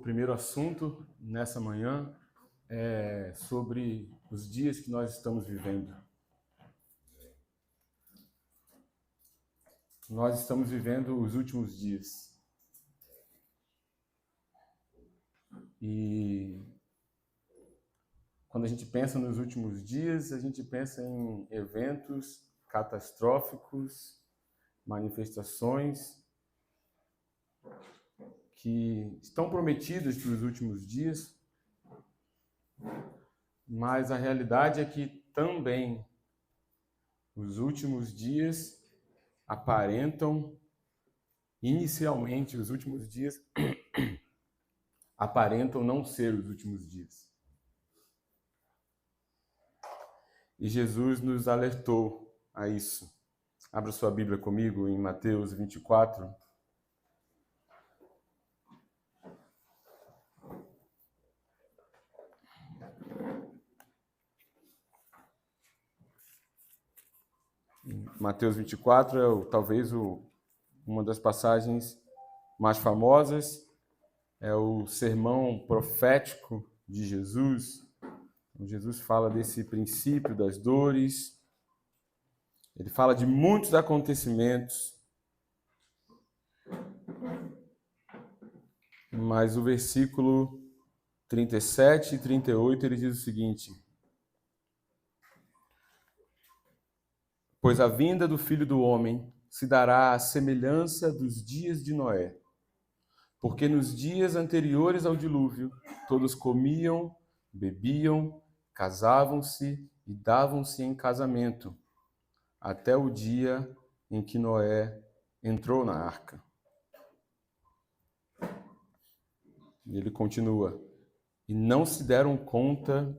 O primeiro assunto nessa manhã é sobre os dias que nós estamos vivendo. Nós estamos vivendo os últimos dias. E quando a gente pensa nos últimos dias, a gente pensa em eventos catastróficos, manifestações que estão prometidas para os últimos dias, mas a realidade é que também os últimos dias aparentam, inicialmente, os últimos dias aparentam não ser os últimos dias. E Jesus nos alertou a isso. Abra sua Bíblia comigo em Mateus 24. Mateus 24 é talvez uma das passagens mais famosas, é o sermão profético de Jesus. Jesus fala desse princípio das dores, ele fala de muitos acontecimentos, mas o versículo 37 e 38 ele diz o seguinte: pois a vinda do Filho do Homem se dará à semelhança dos dias de Noé. Porque nos dias anteriores ao dilúvio, todos comiam, bebiam, casavam-se e davam-se em casamento, até o dia em que Noé entrou na arca. E ele continua: e não se deram conta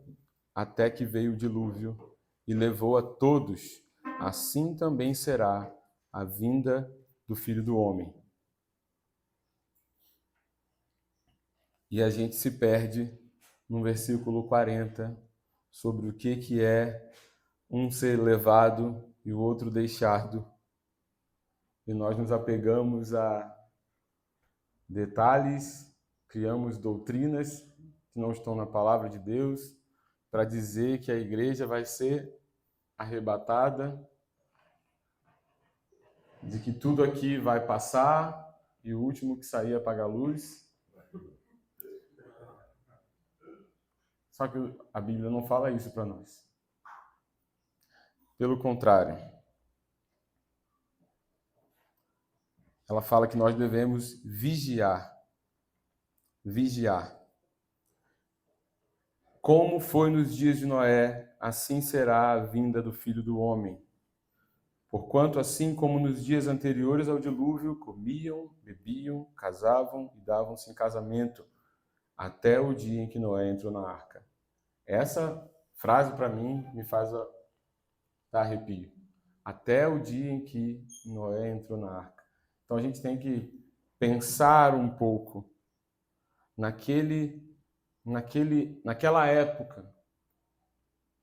até que veio o dilúvio e levou a todos. Assim também será a vinda do Filho do Homem. E a gente se perde no versículo 40 sobre o que é um ser levado e o outro deixado. E nós nos apegamos a detalhes, criamos doutrinas que não estão na palavra de Deus para dizer que a igreja vai ser arrebatada, de que tudo aqui vai passar e o último que sair apaga a luz. Só que a Bíblia não fala isso para nós. Pelo contrário, ela fala que nós devemos vigiar. Vigiar. Como foi nos dias de Noé, assim será a vinda do Filho do Homem. Porquanto, assim como nos dias anteriores ao dilúvio, comiam, bebiam, casavam e davam-se em casamento, até o dia em que Noé entrou na arca. Essa frase, para mim, me faz dar arrepio. Até o dia em que Noé entrou na arca. Então, a gente tem que pensar um pouco naquela época,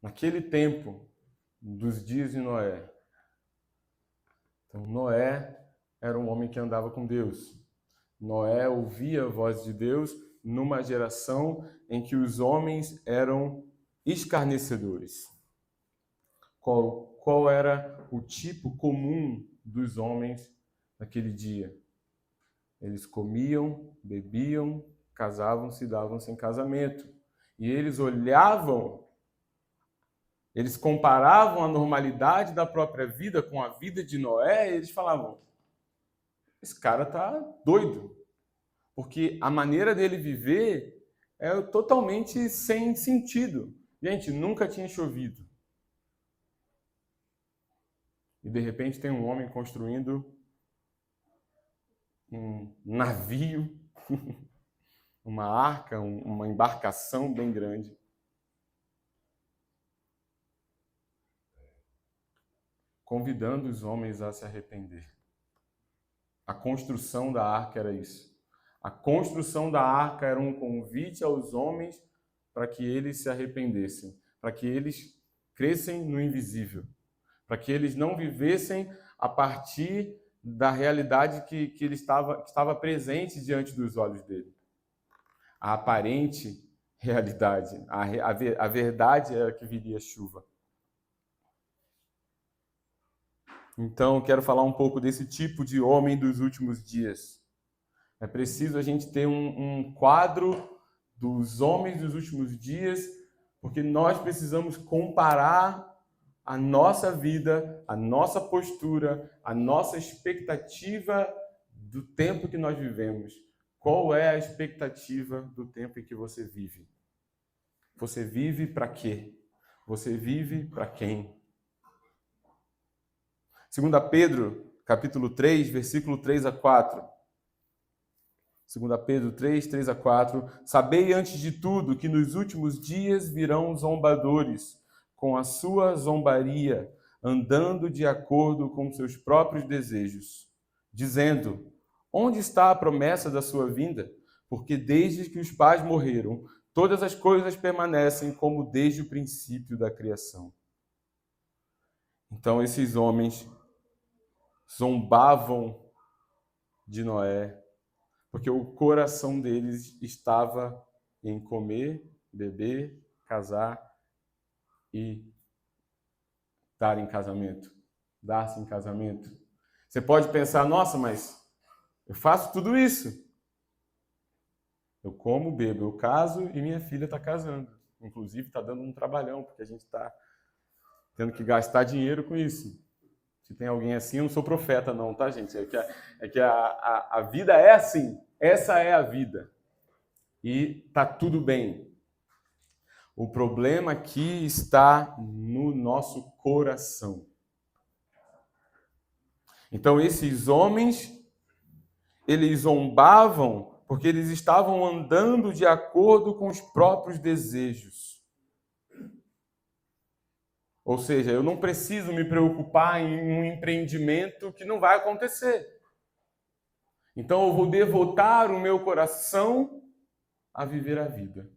naquele tempo dos dias de Noé. Então, Noé era um homem que andava com Deus. Noé ouvia a voz de Deus numa geração em que os homens eram escarnecedores. Qual era o tipo comum dos homens naquele dia? Eles comiam, bebiam, casavam-se e davam-se em casamento. E eles olhavam, eles comparavam a normalidade da própria vida com a vida de Noé e eles falavam: esse cara tá doido. Porque a maneira dele viver é totalmente sem sentido. Gente, nunca tinha chovido. E de repente tem um homem construindo um navio, uma arca, uma embarcação bem grande. Convidando os homens a se arrepender. A construção da arca era isso. A construção da arca era um convite aos homens para que eles se arrependessem, para que eles crescem no invisível, para que eles não vivessem a partir da realidade que estava presente diante dos olhos dele. a aparente realidade. A verdade era que viria chuva. Então, quero falar um pouco desse tipo de homem dos últimos dias. É preciso a gente ter um quadro dos homens dos últimos dias, porque nós precisamos comparar a nossa vida, a nossa postura, a nossa expectativa do tempo que nós vivemos. Qual é a expectativa do tempo em que você vive? Você vive para quê? Você vive para quem? 2 Pedro, capítulo 3, versículo 3 a 4. 2 Pedro 3, 3 a 4. Sabei antes de tudo que nos últimos dias virão zombadores, com a sua zombaria, andando de acordo com seus próprios desejos, dizendo: onde está a promessa da sua vinda? Porque desde que os pais morreram, todas as coisas permanecem como desde o princípio da criação. Então esses homens zombavam de Noé, porque o coração deles estava em comer, beber, casar e dar em casamento, dar-se em casamento. Você pode pensar, nossa, mas eu faço tudo isso. Eu como, bebo, eu caso e minha filha está casando. Inclusive está dando um trabalhão, porque a gente está tendo que gastar dinheiro com isso. Se tem alguém assim, eu não sou profeta não, tá, gente? É que a vida é assim. Essa é a vida. E tá tudo bem. O problema aqui está no nosso coração. Então, esses homens, eles zombavam porque eles estavam andando de acordo com os próprios desejos. Ou seja, eu não preciso me preocupar em um empreendimento que não vai acontecer. Então eu vou devotar o meu coração a viver a vida.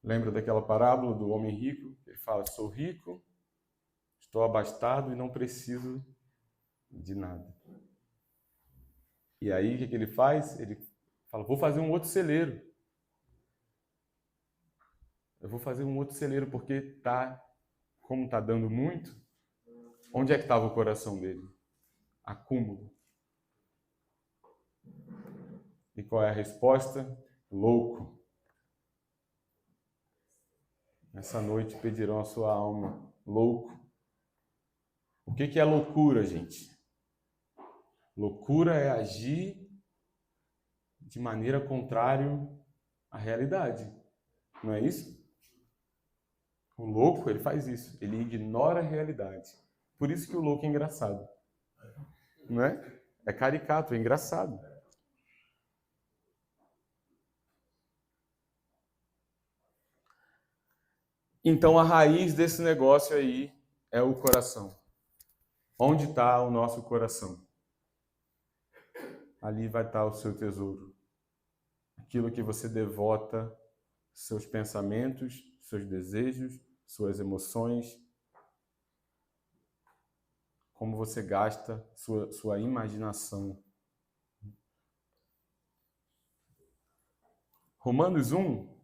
Lembra daquela parábola do homem rico? Ele fala, sou rico, estou abastado e não preciso de nada. E aí o que ele faz? Ele fala, vou fazer um outro celeiro. Eu vou fazer um outro celeiro porque como está dando muito, onde é que estava o coração dele? Acúmulo. E qual é a resposta? Louco. Nessa noite pedirão a sua alma. Louco. O que é loucura, gente? Loucura é agir de maneira contrária à realidade. Não é isso? O louco, ele faz isso. Ele ignora a realidade. Por isso que o louco é engraçado. Não é? É caricato, é engraçado. Então, a raiz desse negócio aí é o coração. Onde está o nosso coração? Ali vai estar o seu tesouro. Aquilo que você devota, seus pensamentos, seus desejos, suas emoções, como você gasta sua imaginação. Romanos 1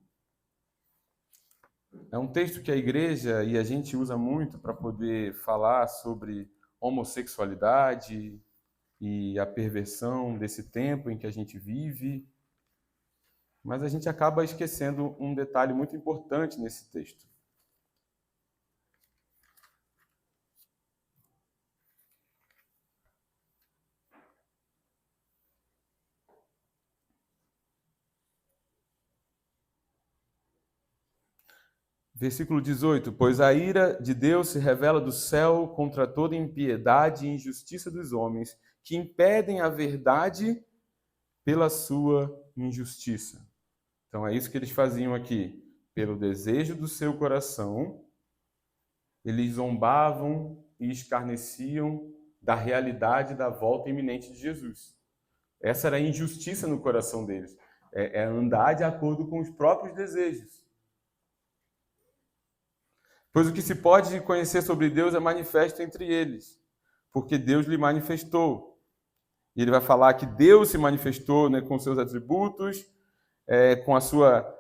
é um texto que a igreja e a gente usa muito para poder falar sobre homossexualidade e a perversão desse tempo em que a gente vive. Mas a gente acaba esquecendo um detalhe muito importante nesse texto. Versículo 18. Pois a ira de Deus se revela do céu contra toda impiedade e injustiça dos homens, que impedem a verdade pela sua injustiça. Então é isso que eles faziam aqui. Pelo desejo do seu coração, eles zombavam e escarneciam da realidade da volta iminente de Jesus. Essa era a injustiça no coração deles. É andar de acordo com os próprios desejos. Pois o que se pode conhecer sobre Deus é manifesto entre eles, porque Deus lhe manifestou. E ele vai falar que Deus se manifestou, né, com seus atributos,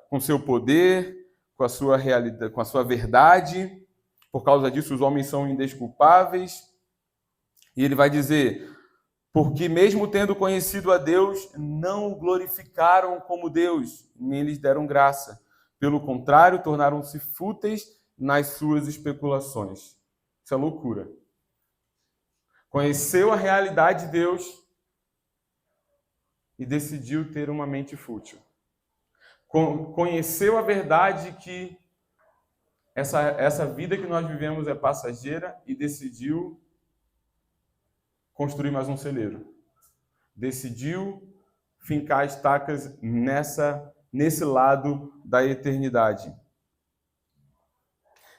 com seu poder, com a sua realidade, com a sua verdade. Por causa disso, os homens são indesculpáveis. E ele vai dizer: porque mesmo tendo conhecido a Deus, não o glorificaram como Deus, nem lhes deram graça. Pelo contrário, tornaram-se fúteis nas suas especulações. Isso é loucura. Conheceu a realidade de Deus e decidiu ter uma mente fútil. Conheceu a verdade que essa vida que nós vivemos é passageira e decidiu construir mais um celeiro. Decidiu fincar estacas nesse lado da eternidade.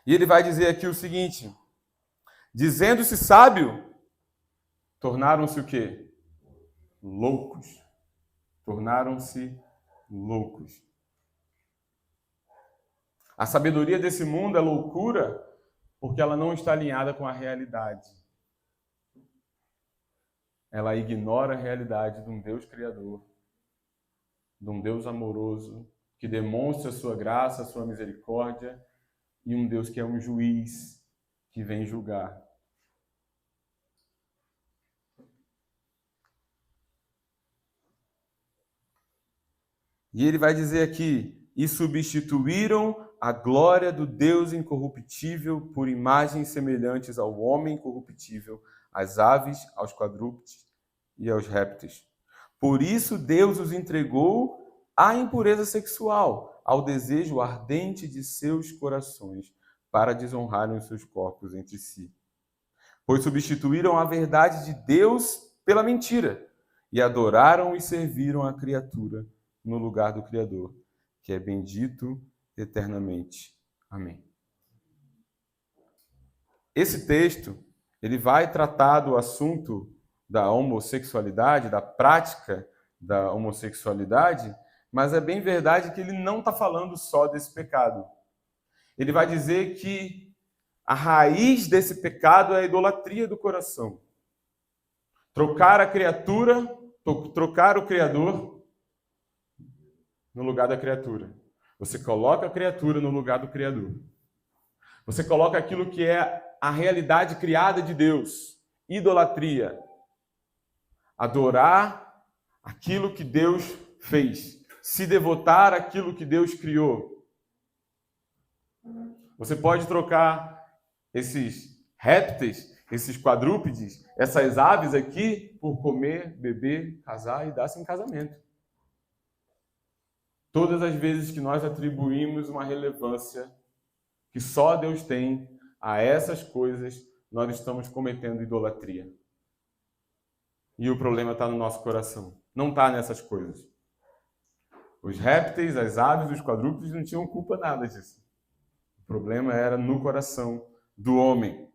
E ele vai dizer aqui o seguinte: dizendo-se sábio, tornaram-se o quê? Loucos. Tornaram-se loucos. A sabedoria desse mundo é loucura porque ela não está alinhada com a realidade. Ela ignora a realidade de um Deus criador, de um Deus amoroso, que demonstra a sua graça, a sua misericórdia, e um Deus que é um juiz, que vem julgar. E ele vai dizer aqui: e substituíram a glória do Deus incorruptível por imagens semelhantes ao homem corruptível, às aves, aos quadrúpedes e aos répteis. Por isso Deus os entregou à impureza sexual, ao desejo ardente de seus corações, para desonrarem os seus corpos entre si. Pois substituíram a verdade de Deus pela mentira, e adoraram e serviram a criatura no lugar do Criador, que é bendito eternamente. Amém. Esse texto, ele vai tratar do assunto da homossexualidade, da prática da homossexualidade, mas é bem verdade que ele não está falando só desse pecado. Ele vai dizer que a raiz desse pecado é a idolatria do coração. Trocar a criatura, trocar o Criador no lugar da criatura. Você coloca a criatura no lugar do Criador. Você coloca aquilo que é a realidade criada de Deus. Idolatria. Adorar aquilo que Deus fez. Se devotar àquilo que Deus criou. Você pode trocar esses répteis, esses quadrúpedes, essas aves aqui, por comer, beber, casar e dar-se em casamento. Todas as vezes que nós atribuímos uma relevância que só Deus tem a essas coisas, nós estamos cometendo idolatria. E o problema está no nosso coração. Não está nessas coisas. Os répteis, as aves, os quadrúpedes não tinham culpa nada disso. O problema era no coração do homem.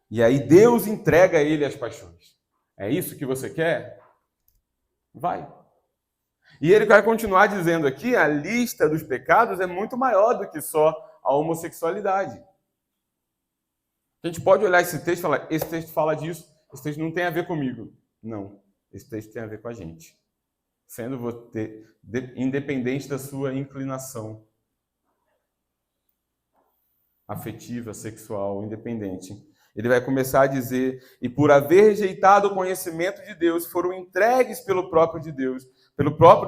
E aí Deus entrega a ele as paixões. É isso que você quer? Vai. E ele vai continuar dizendo aqui, a lista dos pecados é muito maior do que só a homossexualidade. A gente pode olhar esse texto e falar, esse texto fala disso, esse texto não tem a ver comigo. Não, esse texto tem a ver com a gente. Sendo você independente da sua inclinação afetiva, sexual, independente. Ele vai começar a dizer, e por haver rejeitado o conhecimento de Deus, foram entregues pelo próprio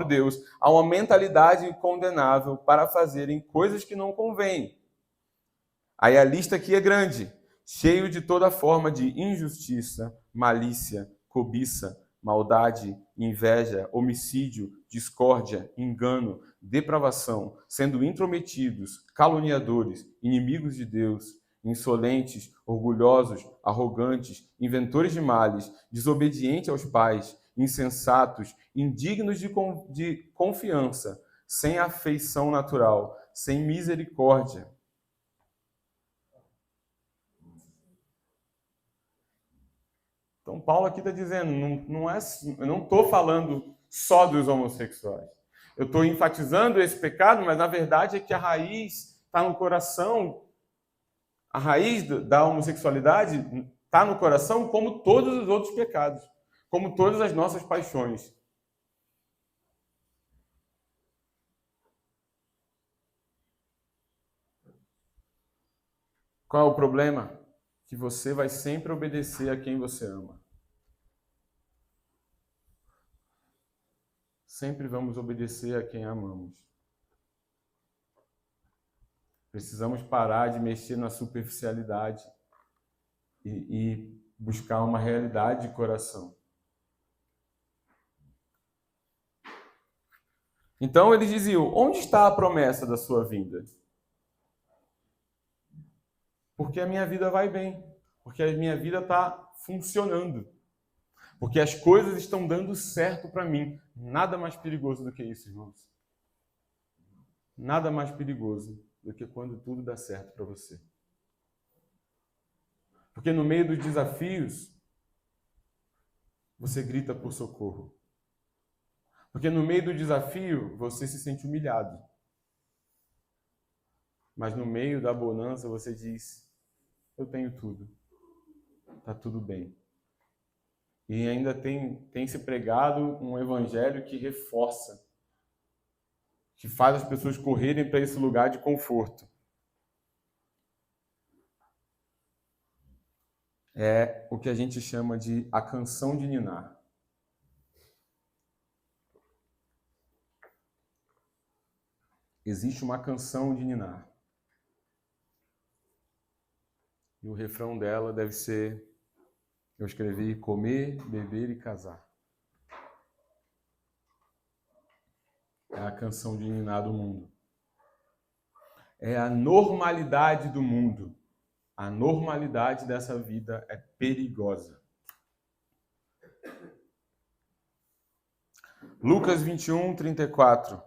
Deus, a uma mentalidade condenável para fazerem coisas que não convêm. Aí a lista aqui é grande, cheio de toda forma de injustiça, malícia, cobiça, maldade, inveja, homicídio, discórdia, engano, depravação, sendo intrometidos, caluniadores, inimigos de Deus, insolentes, orgulhosos, arrogantes, inventores de males, desobedientes aos pais, insensatos, indignos de confiança, sem afeição natural, sem misericórdia. Então Paulo aqui está dizendo, eu não estou falando só dos homossexuais. Eu estou enfatizando esse pecado, mas na verdade é que a raiz está no coração. A raiz da homossexualidade Está no coração como todos os outros pecados, como todas as nossas paixões. Qual é o problema? Que você vai sempre obedecer a quem você ama. Sempre vamos obedecer a quem amamos. Precisamos parar de mexer na superficialidade e buscar uma realidade de coração. Então eles diziam: onde está a promessa da sua vinda? Porque a minha vida vai bem. Porque a minha vida está funcionando. Porque as coisas estão dando certo para mim. Nada mais perigoso do que isso, irmãos. Nada mais perigoso do que quando tudo dá certo para você. Porque no meio dos desafios, você grita por socorro. Porque no meio do desafio, você se sente humilhado. Mas no meio da bonança, você diz: eu tenho tudo. Está tudo bem. E ainda tem se pregado um evangelho que reforça, que faz as pessoas correrem para esse lugar de conforto. É o que a gente chama de a canção de ninar. Existe uma canção de ninar. E o refrão dela deve ser: eu escrevi comer, beber e casar. É a canção de ninar do mundo. É a normalidade do mundo. A normalidade dessa vida é perigosa. Lucas 21, 34.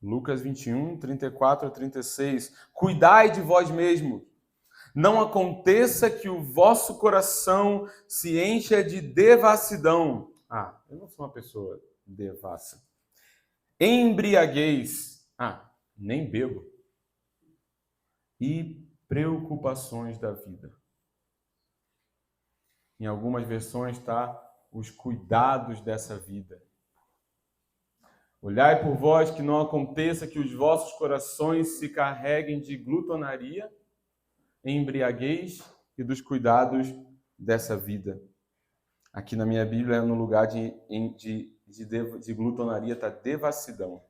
Lucas 21, 34 a 36. Cuidai de vós mesmos. Não aconteça que o vosso coração se encha de devassidão. Eu não sou uma pessoa devassa. Embriaguez. Nem bebo. E preocupações da vida. Em algumas versões está os cuidados dessa vida. Olhai por vós que não aconteça que os vossos corações se carreguem de glutonaria, embriaguez e dos cuidados dessa vida. Aqui na minha Bíblia, no lugar de glutonaria, está devassidão.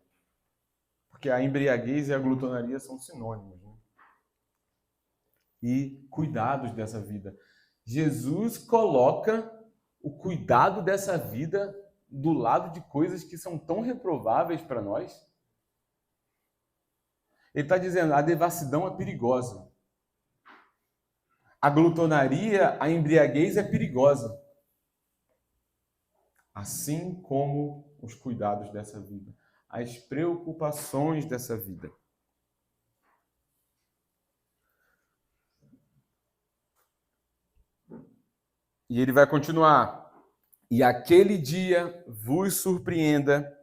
Porque a embriaguez e a glutonaria são sinônimos. Né? E cuidados dessa vida. Jesus coloca o cuidado dessa vida do lado de coisas que são tão reprováveis para nós. Ele está dizendo: a devassidão é perigosa. A glutonaria, a embriaguez é perigosa. Assim como os cuidados dessa vida. As preocupações dessa vida. E ele vai continuar. E aquele dia vos surpreenda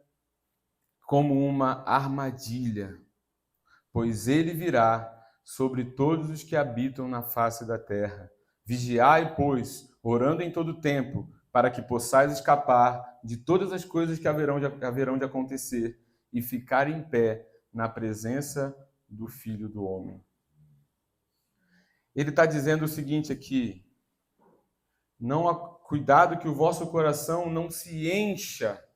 como uma armadilha, pois ele virá sobre todos os que habitam na face da terra. Vigiai, pois, orando em todo tempo, para que possais escapar de todas as coisas que haverão de acontecer e ficar em pé na presença do Filho do Homem. Ele está dizendo o seguinte aqui: cuidado que o vosso coração não se encha.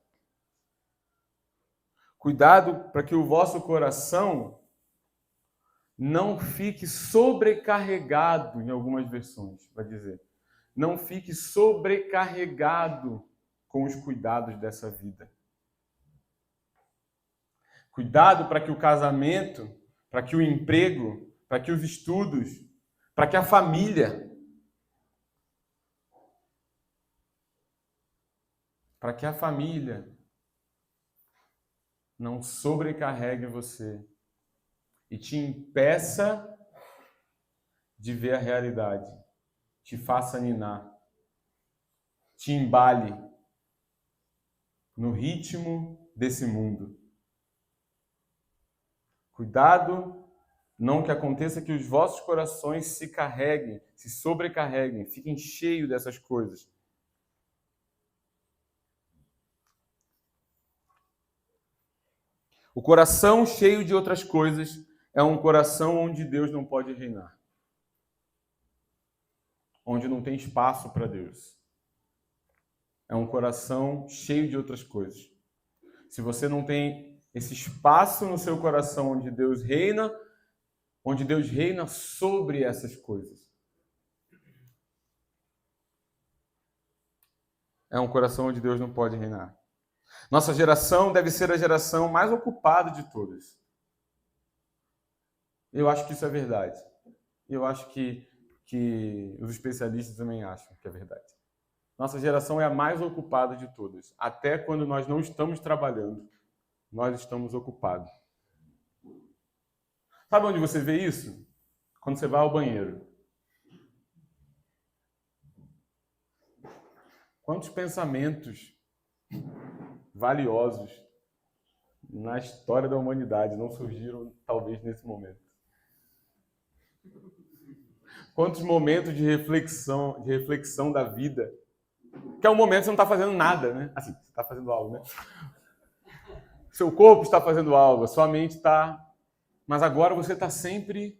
Cuidado para que o vosso coração não fique sobrecarregado, em algumas versões, vai dizer. Não fique sobrecarregado com os cuidados dessa vida. Cuidado para que o casamento, para que o emprego, para que os estudos, para que a família, não sobrecarregue você e te impeça de ver a realidade, te faça ninar, te embale no ritmo desse mundo. Cuidado Não que aconteça que os vossos corações se carreguem, se sobrecarreguem, fiquem cheios dessas coisas. O coração cheio de outras coisas é um coração onde Deus não pode reinar. Onde não tem espaço para Deus. É um coração cheio de outras coisas. Se você não tem esse espaço no seu coração onde Deus reina sobre essas coisas. É um coração onde Deus não pode reinar. Nossa geração deve ser a geração mais ocupada de todas. Eu acho que isso é verdade. Eu acho que os especialistas também acham que é verdade. Nossa geração é a mais ocupada de todas. Até quando nós não estamos trabalhando, nós estamos ocupados. Sabe onde você vê isso? Quando você vai ao banheiro. Quantos pensamentos valiosos na história da humanidade não surgiram, talvez, nesse momento? Quantos momentos de reflexão da vida, que é um momento que você não está fazendo nada, né? Assim, você está fazendo algo, né? Seu corpo está fazendo algo, a sua mente está... Mas agora você está sempre...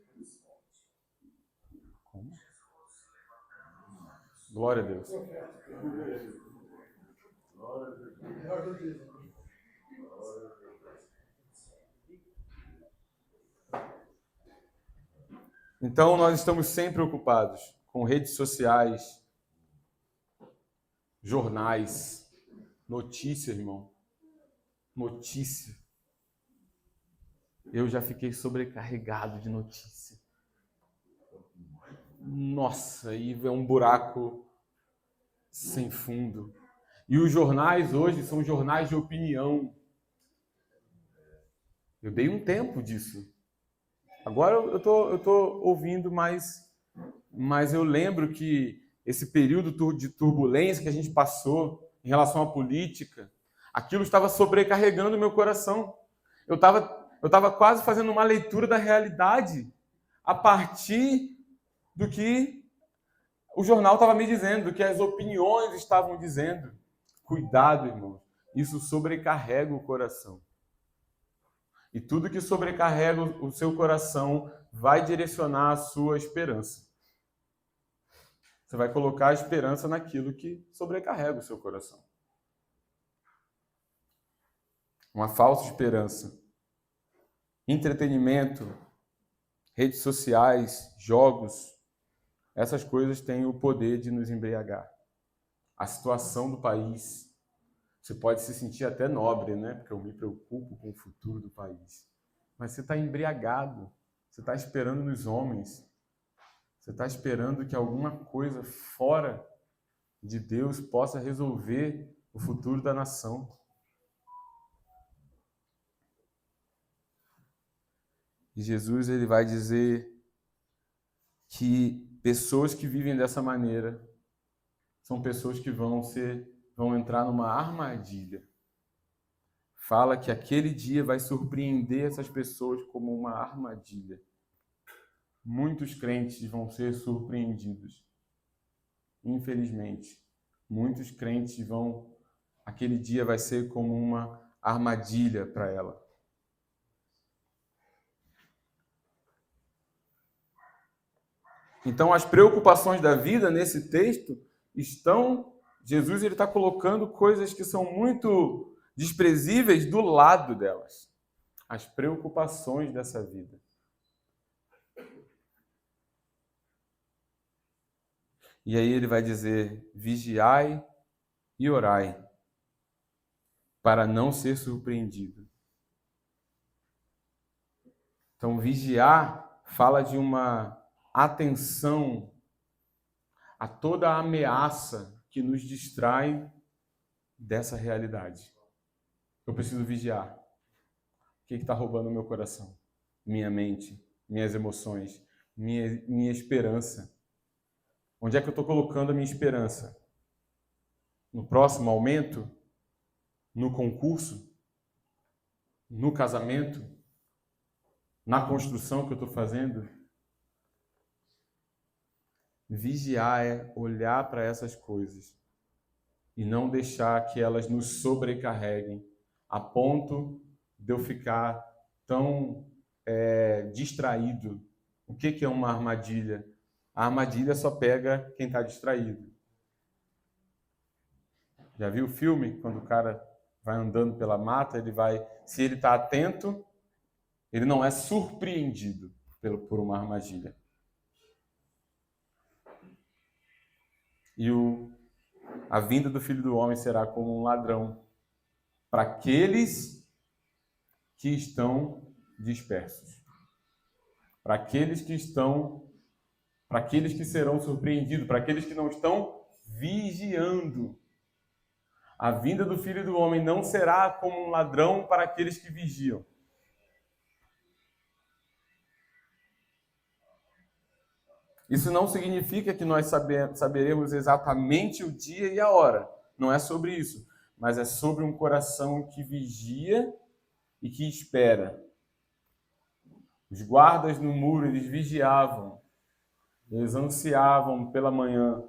Como? Glória a Deus. Então, nós estamos sempre ocupados com redes sociais, jornais, notícia, irmão. Notícia. Eu já fiquei sobrecarregado de notícia. Nossa, aí é um buraco sem fundo. E os jornais hoje são jornais de opinião. Eu dei um tempo disso. Agora eu tô ouvindo mais, mas eu lembro que esse período de turbulência que a gente passou em relação à política, aquilo estava sobrecarregando o meu coração. Eu estava quase fazendo uma leitura da realidade a partir do que o jornal estava me dizendo, do que as opiniões estavam dizendo. Cuidado, irmão. Isso sobrecarrega o coração. E tudo que sobrecarrega o seu coração vai direcionar a sua esperança. Você vai colocar a esperança naquilo que sobrecarrega o seu coração. Uma falsa esperança. Entretenimento, redes sociais, jogos, essas coisas têm o poder de nos embriagar. A situação do país, você pode se sentir até nobre, né? Porque eu me preocupo com o futuro do país. Mas você está embriagado, você está esperando nos homens, você está esperando que alguma coisa fora de Deus possa resolver o futuro da nação. E Jesus ele vai dizer que pessoas que vivem dessa maneira são pessoas que vão entrar numa armadilha. Fala que aquele dia vai surpreender essas pessoas como uma armadilha. Muitos crentes vão ser surpreendidos. Infelizmente, muitos crentes aquele dia vai ser como uma armadilha para ela. Então, as preocupações da vida nesse texto Jesus está colocando coisas que são muito desprezíveis do lado delas. As preocupações dessa vida. E aí ele vai dizer, vigiai e orai, para não ser surpreendido. Então, vigiar fala de uma atenção a toda a ameaça que nos distrai dessa realidade. Eu preciso vigiar. O que está roubando o meu coração? Minha mente, minhas emoções, minha esperança. Onde é que eu estou colocando a minha esperança? No próximo aumento? No concurso? No casamento? na construção que eu estou fazendo? Vigiar é olhar para essas coisas e não deixar que elas nos sobrecarreguem a ponto de eu ficar tão distraído. O que é uma armadilha? A armadilha só pega quem está distraído. Já viu o filme? Quando o cara vai andando pela mata, se ele está atento, ele não é surpreendido por uma armadilha. E a vinda do Filho do Homem será como um ladrão para aqueles que estão dispersos. Para aqueles que serão surpreendidos, para aqueles que não estão vigiando. A vinda do Filho do Homem não será como um ladrão para aqueles que vigiam. Isso não significa que nós saberemos exatamente o dia e a hora. Não é sobre isso. Mas é sobre um coração que vigia e que espera. Os guardas no muro, eles vigiavam. Eles ansiavam pela manhã.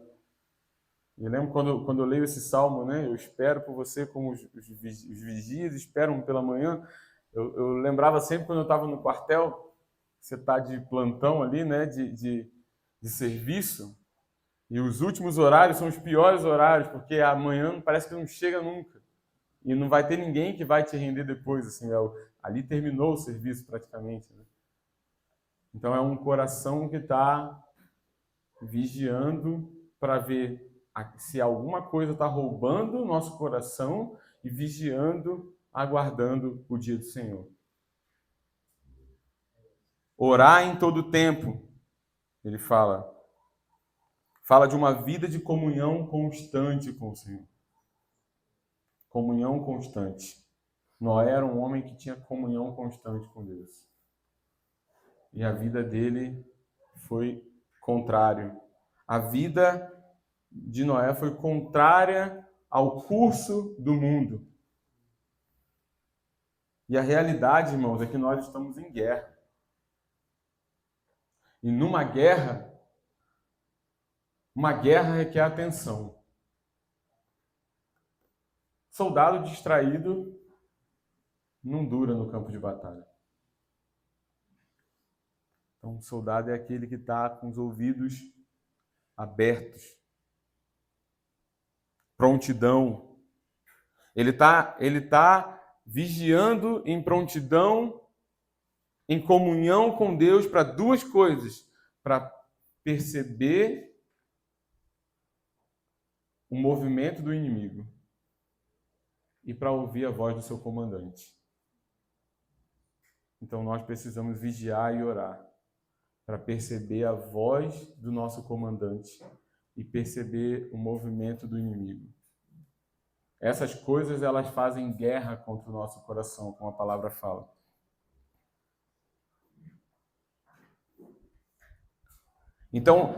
Eu lembro quando eu leio esse salmo, né? Eu espero por você como os vigias esperam pela manhã. Eu lembrava sempre quando eu estava no quartel, você está de plantão ali, né? De serviço, e os últimos horários são os piores horários, porque amanhã parece que não chega nunca. E não vai ter ninguém que vai te render depois. Assim, ali terminou o serviço praticamente. Né? Então é um coração que está vigiando para ver se alguma coisa está roubando o nosso coração e vigiando, aguardando o dia do Senhor. Orar em todo tempo. Ele fala de uma vida de comunhão constante com o Senhor. Comunhão constante. Noé era um homem que tinha comunhão constante com Deus. E a vida dele foi contrário. A vida de Noé foi contrária ao curso do mundo. E a realidade, irmãos, é que nós estamos em guerra. E numa guerra, uma guerra requer atenção. Soldado distraído não dura no campo de batalha. Então, o soldado é aquele que está com os ouvidos abertos. Prontidão. Ele tá vigiando em prontidão, em comunhão com Deus para duas coisas. Para perceber o movimento do inimigo e para ouvir a voz do seu comandante. Então nós precisamos vigiar e orar para perceber a voz do nosso comandante e perceber o movimento do inimigo. Essas coisas, elas fazem guerra contra o nosso coração, como a palavra fala. Então,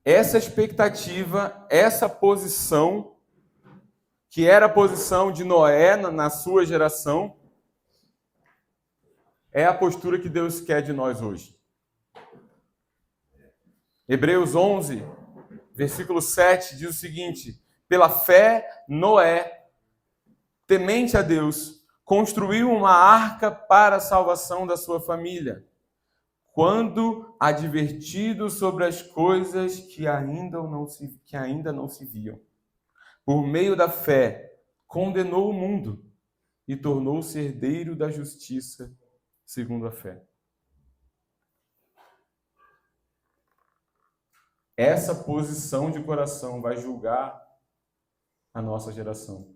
essa expectativa, essa posição, que era a posição de Noé na sua geração, é a postura que Deus quer de nós hoje. Hebreus 11, versículo 7, diz o seguinte: pela fé, Noé, temente a Deus, construiu uma arca para a salvação da sua família, quando advertido sobre as coisas que ainda não se viam. Por meio da fé, condenou o mundo e tornou-se herdeiro da justiça segundo a fé. Essa posição de coração vai julgar a nossa geração.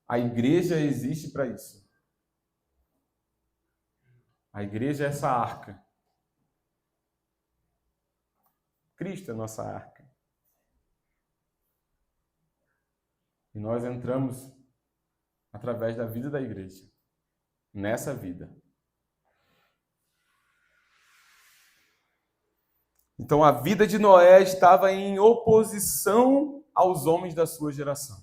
A igreja existe para isso. A igreja é essa arca. Cristo é a nossa arca. E nós entramos através da vida da igreja. Nessa vida. Então a vida de Noé estava em oposição aos homens da sua geração.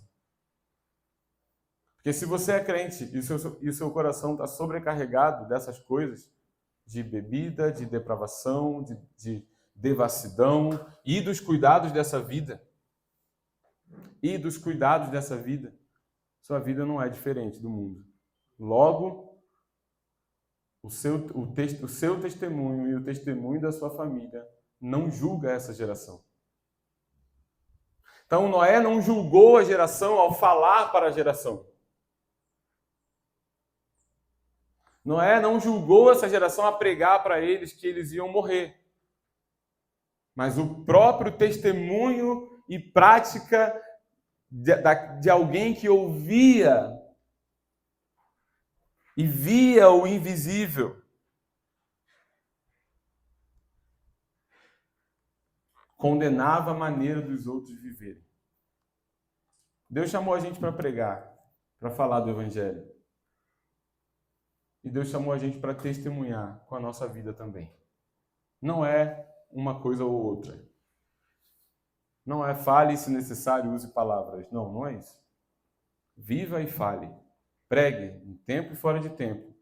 Porque se você é crente e o seu coração está sobrecarregado dessas coisas, de bebida, de depravação, de devassidão e dos cuidados dessa vida. E dos cuidados dessa vida. Sua vida não é diferente do mundo. Logo, o seu testemunho e o testemunho da sua família não julga essa geração. Então, Noé não julgou a geração ao falar para a geração. Noé não julgou essa geração a pregar para eles que eles iam morrer. Mas o próprio testemunho e prática de alguém que ouvia e via o invisível condenava a maneira dos outros viverem. Deus chamou a gente para pregar, para falar do Evangelho. E Deus chamou a gente para testemunhar com a nossa vida também. Não é uma coisa ou outra. Não é fale e, se necessário, use palavras. Não, não é isso. Viva e fale. Pregue, em tempo e fora de tempo.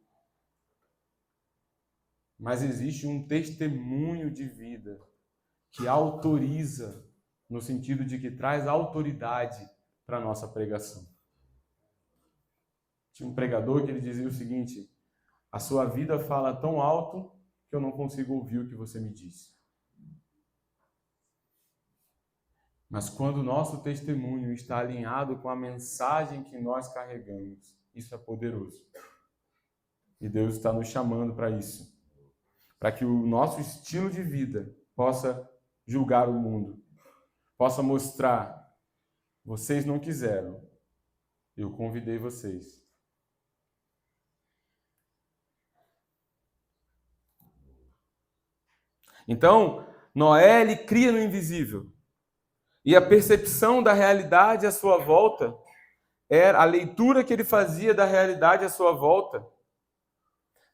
Mas existe um testemunho de vida que autoriza, no sentido de que traz autoridade para a nossa pregação. Tinha um pregador que ele dizia o seguinte: a sua vida fala tão alto que eu não consigo ouvir o que você me diz. Mas quando o nosso testemunho está alinhado com a mensagem que nós carregamos, isso é poderoso. E Deus está nos chamando para isso. Para que o nosso estilo de vida possa julgar o mundo. Possa mostrar, vocês não quiseram, eu convidei vocês. Então, Noé, ele cria no invisível. E a percepção da realidade à sua volta, era a leitura que ele fazia da realidade à sua volta,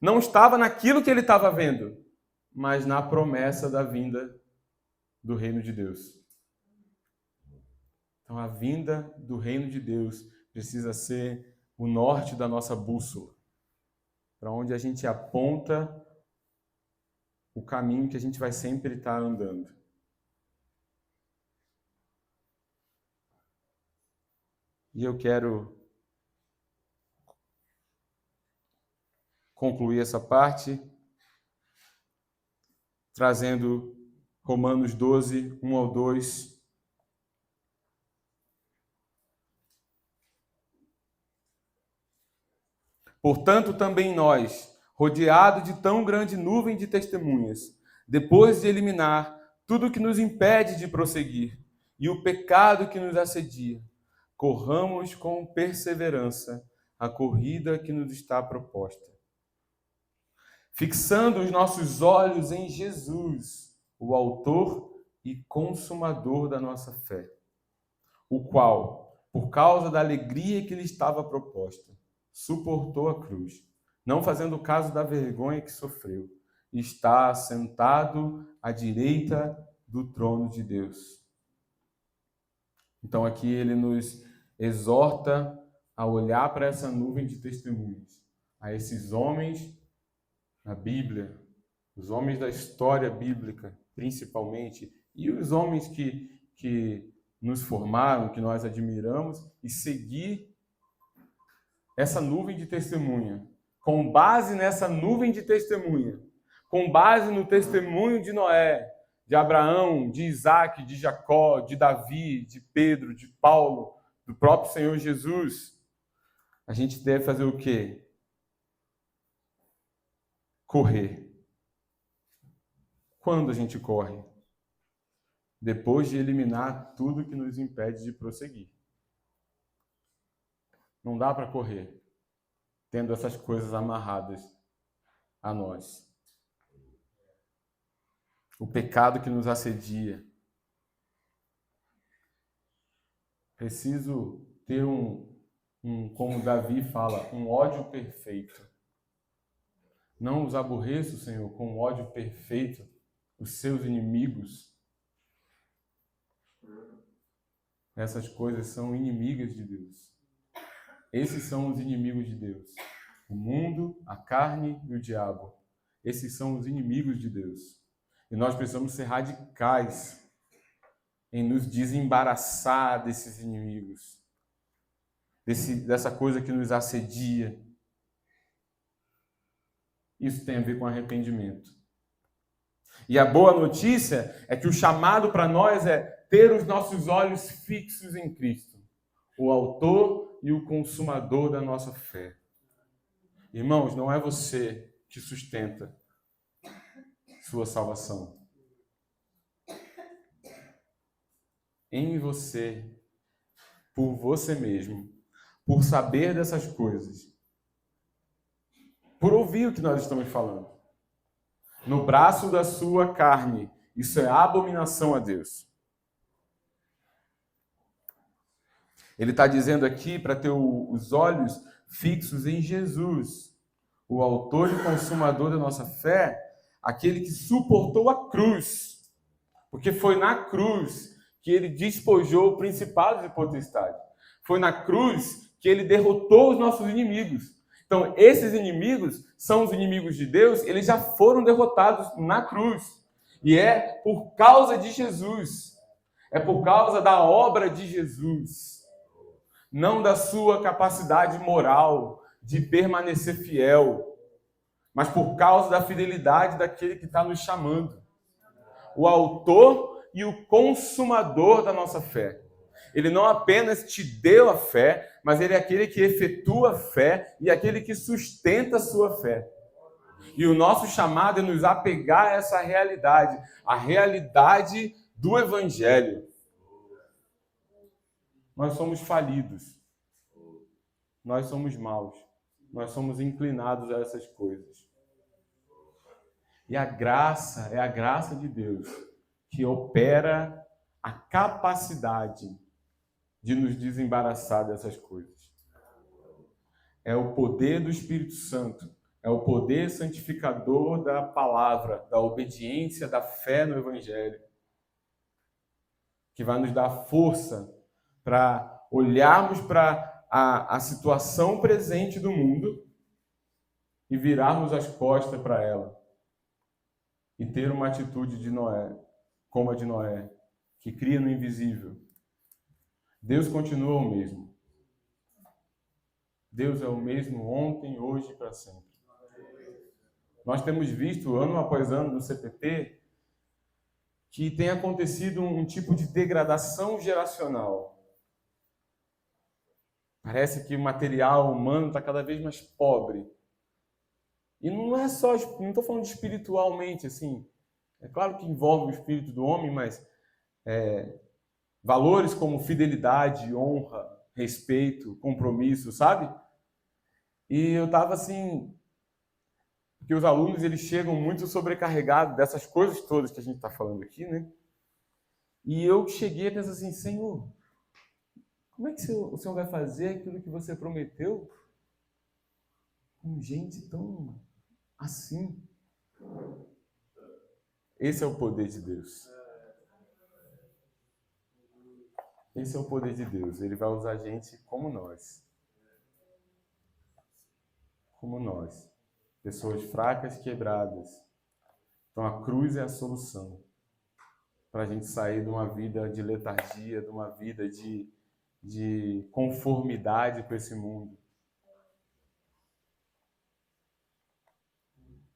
não estava naquilo que ele estava vendo, mas na promessa da vinda do reino de Deus. Então, a vinda do reino de Deus precisa ser o norte da nossa bússola, para onde a gente aponta o caminho que a gente vai sempre estar andando. E eu quero concluir essa parte trazendo Romanos 12, 1 ao 2. Portanto, também nós, rodeados de tão grande nuvem de testemunhas, depois de eliminar tudo que nos impede de prosseguir e o pecado que nos assedia, corramos com perseverança a corrida que nos está proposta. Fixando os nossos olhos em Jesus, o autor e consumador da nossa fé, o qual, por causa da alegria que lhe estava proposta, suportou a cruz, não fazendo caso da vergonha que sofreu, e está sentado à direita do trono de Deus. Então aqui ele nos exorta a olhar para essa nuvem de testemunhos, a esses homens na Bíblia, os homens da história bíblica, principalmente, e os homens que nos formaram, que nós admiramos, e seguir essa nuvem de testemunha. Com base nessa nuvem de testemunha, com base no testemunho de Noé, de Abraão, de Isaac, de Jacó, de Davi, de Pedro, de Paulo, do próprio Senhor Jesus, a gente deve fazer o quê? Correr. Quando a gente corre? Depois de eliminar tudo que nos impede de prosseguir. Não dá para correr tendo essas coisas amarradas a nós. O pecado que nos assedia. Preciso ter como Davi fala, um ódio perfeito. Não os aborreço, Senhor, com ódio perfeito, os seus inimigos. Essas coisas são inimigas de Deus. Esses são os inimigos de Deus. O mundo, a carne e o diabo. Esses são os inimigos de Deus. E nós precisamos ser radicais em nos desembaraçar desses inimigos, dessa coisa que nos assedia. Isso tem a ver com arrependimento. E a boa notícia é que o chamado para nós é ter os nossos olhos fixos em Cristo, o autor e o consumador da nossa fé. Irmãos, não é você que sustenta sua salvação. Em você, por você mesmo, por saber dessas coisas, por ouvir o que nós estamos falando. No braço da sua carne, isso é abominação a Deus. Ele está dizendo aqui para ter os olhos fixos em Jesus, o autor e consumador da nossa fé, aquele que suportou a cruz, porque foi na cruz que ele despojou principados e potestades. Foi na cruz que ele derrotou os nossos inimigos. Então, esses inimigos são os inimigos de Deus, eles já foram derrotados na cruz. E é por causa de Jesus. É por causa da obra de Jesus. Não da sua capacidade moral de permanecer fiel, mas por causa da fidelidade daquele que está nos chamando. O autor e o consumador da nossa fé. Ele não apenas te deu a fé, mas ele é aquele que efetua a fé e aquele que sustenta a sua fé. E o nosso chamado é nos apegar a essa realidade, a realidade do Evangelho. Nós somos falidos. Nós somos maus. Nós somos inclinados a essas coisas. E a graça é a graça de Deus que opera a capacidade de nos desembaraçar dessas coisas. É o poder do Espírito Santo, é o poder santificador da palavra, da obediência, da fé no Evangelho, que vai nos dar força para olharmos para a situação presente do mundo e virarmos as costas para ela e ter uma atitude de Noé, como a de Noé, que cria no invisível. Deus continua o mesmo. Deus é o mesmo ontem, hoje e para sempre. Nós temos visto, ano após ano, no CPT, que tem acontecido um tipo de degradação geracional. Parece que o material humano está cada vez mais pobre. E não é só, não estou falando de espiritualmente, assim. É claro que envolve o espírito do homem, mas valores como fidelidade, honra, respeito, compromisso, sabe? E eu estava assim, porque os alunos eles chegam muito sobrecarregados dessas coisas todas que a gente está falando aqui, né? E eu cheguei a pensar assim, Senhor, como é que o Senhor vai fazer aquilo que você prometeu com gente tão assim? Esse é o poder de Deus. Esse é o poder de Deus. Ele vai usar gente como nós. Como nós. Pessoas fracas, quebradas. Então a cruz é a solução para a gente sair de uma vida de letargia, de uma vida de conformidade com esse mundo.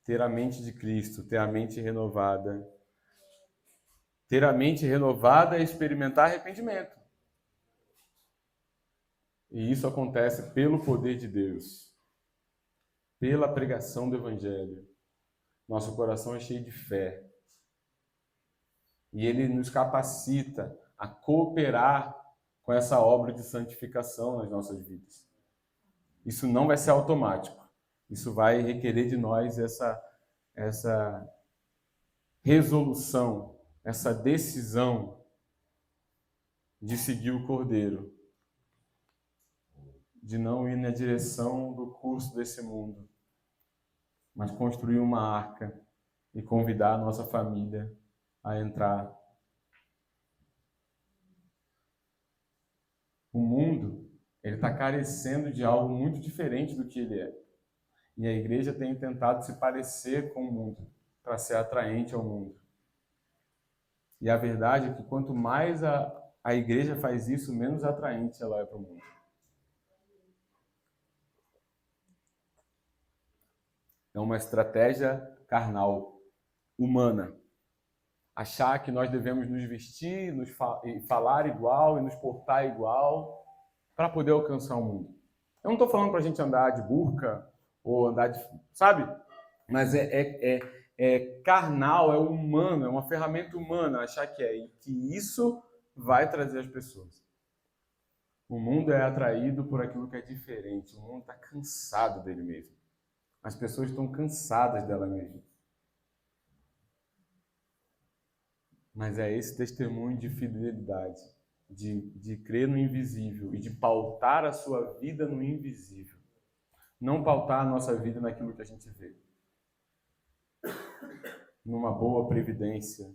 Ter a mente de Cristo, ter a mente renovada. Ter a mente renovada é experimentar arrependimento. E isso acontece pelo poder de Deus, pela pregação do Evangelho. Nosso coração é cheio de fé. E ele nos capacita a cooperar com essa obra de santificação nas nossas vidas. Isso não vai ser automático. Isso vai requerer de nós essa resolução, essa decisão de seguir o Cordeiro, de não ir na direção do curso desse mundo, mas construir uma arca e convidar a nossa família a entrar. O mundo, ele está carecendo de algo muito diferente do que ele é. E a igreja tem tentado se parecer com o mundo, para ser atraente ao mundo. E a verdade é que quanto mais a igreja faz isso, menos atraente ela é para o mundo. É uma estratégia carnal, humana. Achar que nós devemos nos vestir, e falar igual e nos portar igual para poder alcançar o mundo. Eu não estou falando para a gente andar de burca ou andar de... Sabe? Mas é carnal, é humano, é uma ferramenta humana achar que é. E que isso vai trazer as pessoas. O mundo é atraído por aquilo que é diferente. O mundo está cansado dele mesmo. As pessoas estão cansadas dela mesma. Mas é esse testemunho de fidelidade, de crer no invisível e de pautar a sua vida no invisível. Não pautar a nossa vida naquilo que a gente vê. Numa boa previdência,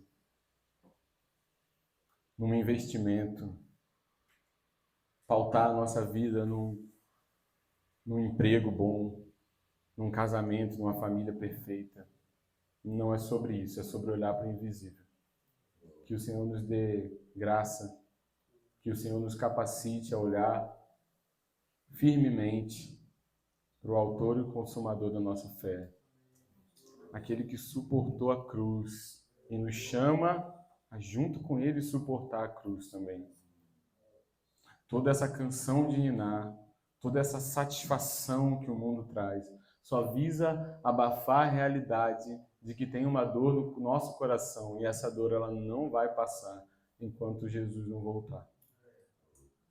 num investimento. Pautar a nossa vida num emprego bom, num casamento, numa família perfeita. Não é sobre isso, é sobre olhar para o invisível. Que o Senhor nos dê graça, que o Senhor nos capacite a olhar firmemente para o autor e o consumador da nossa fé. Aquele que suportou a cruz e nos chama a, junto com ele, suportar a cruz também. Toda essa canção de ninar, toda essa satisfação que o mundo traz, só visa abafar a realidade de que tem uma dor no nosso coração e essa dor ela não vai passar enquanto Jesus não voltar.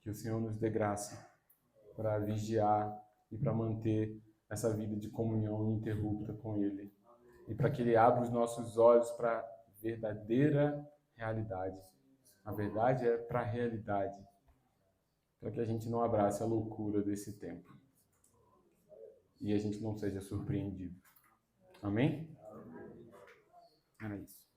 Que o Senhor nos dê graça para vigiar e para manter essa vida de comunhão ininterrupta com Ele. E para que Ele abra os nossos olhos para a verdadeira realidade. A verdade é para a realidade. Para que a gente não abrace a loucura desse tempo. E a gente não seja surpreendido. Amém? Era isso.